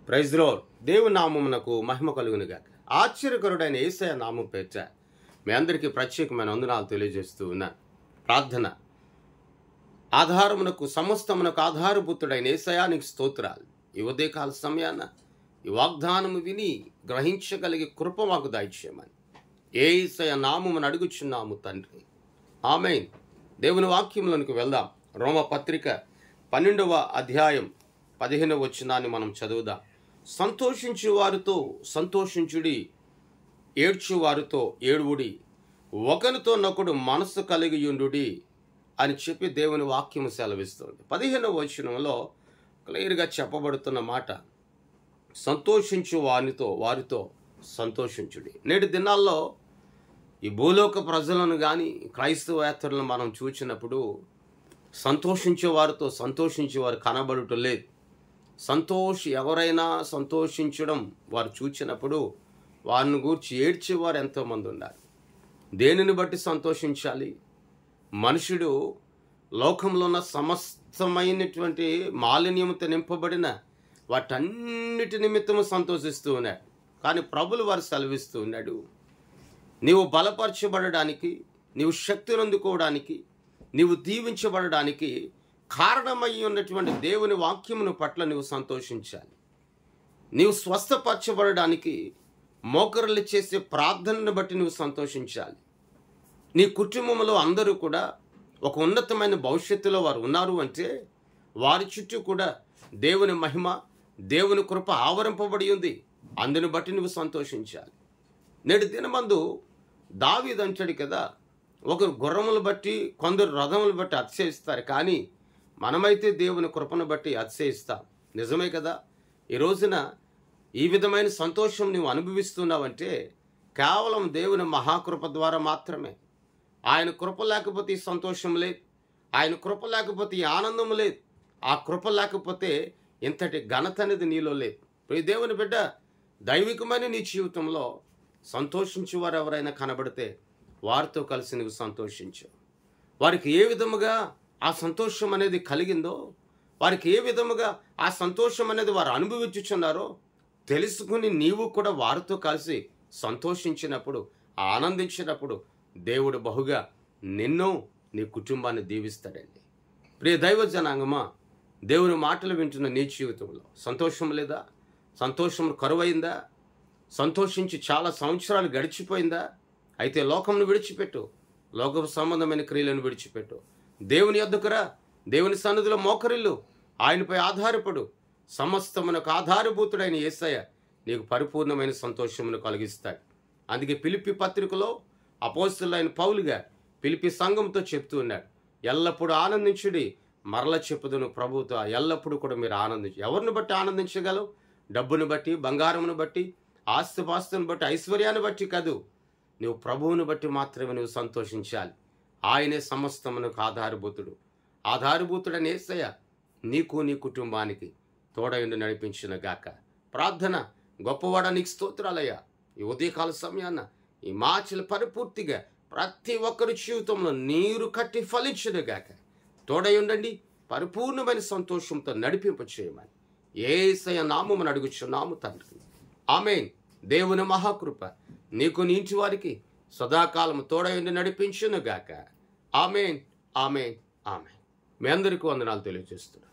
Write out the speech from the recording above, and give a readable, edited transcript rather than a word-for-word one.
Praise the lord. దేవుని నామమునకు మహిమ కలుగును గాక. ఆశ్చర్యకరుడైన యేసయ్య నామం పేర్చ మీ అందరికీ ప్రత్యేకమైన వందనాలు తెలియజేస్తూ ఉన్నాను. ప్రార్థన. ఆధారమునకు సమస్తమునకు ఆధారభూతుడైన యేసయ్య నీకు స్తోత్రాలు. ఈ ఉదయకాల సమయాన ఈ వాగ్దానము విని గ్రహించగలిగే కృప మాకు దయచేయమని యేసయ్య నామమును అడుగుచున్నాము తండ్రి. ఆమేన్. దేవుని వాక్యములకు వెళ్దాం. రోమపత్రిక 12వ అధ్యాయం 15వ వచనాన్ని మనం చదువుదాం. సంతోషించు వారితో సంతోషించుడి, ఏడ్చు వారితో ఏడువుడి, ఒకరితో నొకడు మనసు కలిగియుండుడి అని చెప్పి దేవుని వాక్యము సెలవిస్తుంది. 15వ వచనంలో క్లియర్గా చెప్పబడుతున్న మాట, సంతోషించు వారితో సంతోషించుడి. నేటి దినాల్లో ఈ భూలోక ప్రజలను కానీ క్రైస్తవేతరులను మనం చూసినప్పుడు సంతోషించే వారితో సంతోషించేవారు కనబడటం లేదు. ఎవరైనా సంతోషించడం వారు చూచినప్పుడు వారిని గూర్చి ఏడ్చేవారు ఎంతోమంది ఉన్నారు. దేనిని బట్టి సంతోషించాలి? మనుషుడు లోకంలో ఉన్న సమస్తమైనటువంటి మాలిన్యముతో నింపబడిన వాటన్నిటి నిమిత్తము సంతోషిస్తూ ఉన్నాడు. కానీ ప్రభులు వారు సెలవిస్తూ ఉన్నాడు, నీవు బలపరచబడడానికి, నీవు శక్తిని అందుకోవడానికి, నీవు దీవించబడడానికి కారణమై ఉన్నటువంటి దేవుని వాక్యమును పట్ల నీవు సంతోషించాలి. నీవు స్వస్థపరచబడడానికి మోకరులు చేసే ప్రార్థనను బట్టి నువ్వు సంతోషించాలి. నీ కుటుంబంలో అందరూ కూడా ఒక ఉన్నతమైన భవిష్యత్తులో వారు ఉన్నారు అంటే వారి చుట్టూ కూడా దేవుని మహిమ, దేవుని కృప ఆవరింపబడి ఉంది. అందుని బట్టి నువ్వు సంతోషించాలి. నేటి దినమందు దావీదు అంటాడు కదా, ఒకరు గుర్రములు బట్టి, కొందరు రథములు బట్టి అతిశయిస్తారు, కానీ మనమైతే దేవుని కృపను బట్టి అతిశయిస్తాం. నిజమే కదా? ఈ రోజున ఈ విధమైన సంతోషం నువ్వు అనుభవిస్తున్నావంటే కేవలం దేవుని మహాకృప ద్వారా మాత్రమే. ఆయన కృప లేకపోతే ఈ సంతోషం లేదు, ఆయన కృప లేకపోతే ఈ ఆనందం లేదు, ఆ కృప లేకపోతే ఇంతటి ఘనత అనేది నీలో లేదు. ఈ దేవుని బిడ్డ, దైవికమైన నీ జీవితంలో సంతోషించేవారు ఎవరైనా కనబడితే వారితో కలిసి నువ్వు సంతోషించు. వారికి ఏ విధముగా ఆ సంతోషం అనేది కలిగిందో, వారికి ఏ విధముగా ఆ సంతోషం అనేది వారు అనుభవించుచున్నారో తెలుసుకుని నీవు కూడా వారితో కలిసి సంతోషించినప్పుడు, ఆనందించినప్పుడు దేవుడు బహుగా నిన్ను, నీ కుటుంబాన్ని దీవిస్తాడండి. ప్రియ దైవ జనాంగమా, దేవుని మాటలు వింటున్న నీ జీవితంలో సంతోషం లేదా? సంతోషం కరువైందా? సంతోషించి చాలా సంవత్సరాలు గడిచిపోయిందా? అయితే లోకంను విడిచిపెట్టు, లోక సంబంధమైన క్రియలను విడిచిపెట్టు, దేవుని యొద్దకు రా, దేవుని సన్నిధిలో మోకరిల్లు, ఆయనపై ఆధారపడు. సమస్తమునకు ఆధారభూతుడైన యేసయ్య నీకు పరిపూర్ణమైన సంతోషమును కలిగిస్తాడు. అందుకే ఫిలిప్పీ పత్రికలో అపోస్తలుడైన పౌలుగా ఫిలిప్పీ సంఘంతో చెప్తూ ఉన్నాడు, ఎల్లప్పుడూ ఆనందించుడి, మరల చెప్పుదును ప్రభుతో ఎల్లప్పుడూ కూడా మీరు ఆనందించు. ఎవరిని బట్టి ఆనందించగలవు? డబ్బును బట్టి, బంగారమును బట్టి, ఆస్తిపాస్తులను బట్టి, ఐశ్వర్యాన్ని బట్టి కాదు. నువ్వు ప్రభువుని బట్టి మాత్రమే నువ్వు సంతోషించాలి. ఆయనే సమస్తమునకు ఆధారభూతుడని యేసయ్య నీకు, నీ కుటుంబానికి తోడయుండి నడిపించిన గాక. ప్రార్థన. గొప్పవాడ నీకు స్తోత్రాలయ్యా. ఈ ఉదయకాల సమయాన ఈ మాటలు పరిపూర్తిగా ప్రతి ఒక్కరి జీవితంలో నీరు కట్టి ఫలించును గాక. తోడయుండండి, పరిపూర్ణమైన సంతోషంతో నడిపింప చేయమని యేసయ్య నామమును అడుగుచున్నాము తండ్రి. ఆమేన్. దేవుని మహాకృప నీకు, నీ ఇంటి వారికి సదాకాలము తోడయుండి నడిపించును గాక. ఆమేన్, ఆమేన్, ఆమేన్. మీ అందరికీ వందనాలు తెలియజేస్తున్నాను.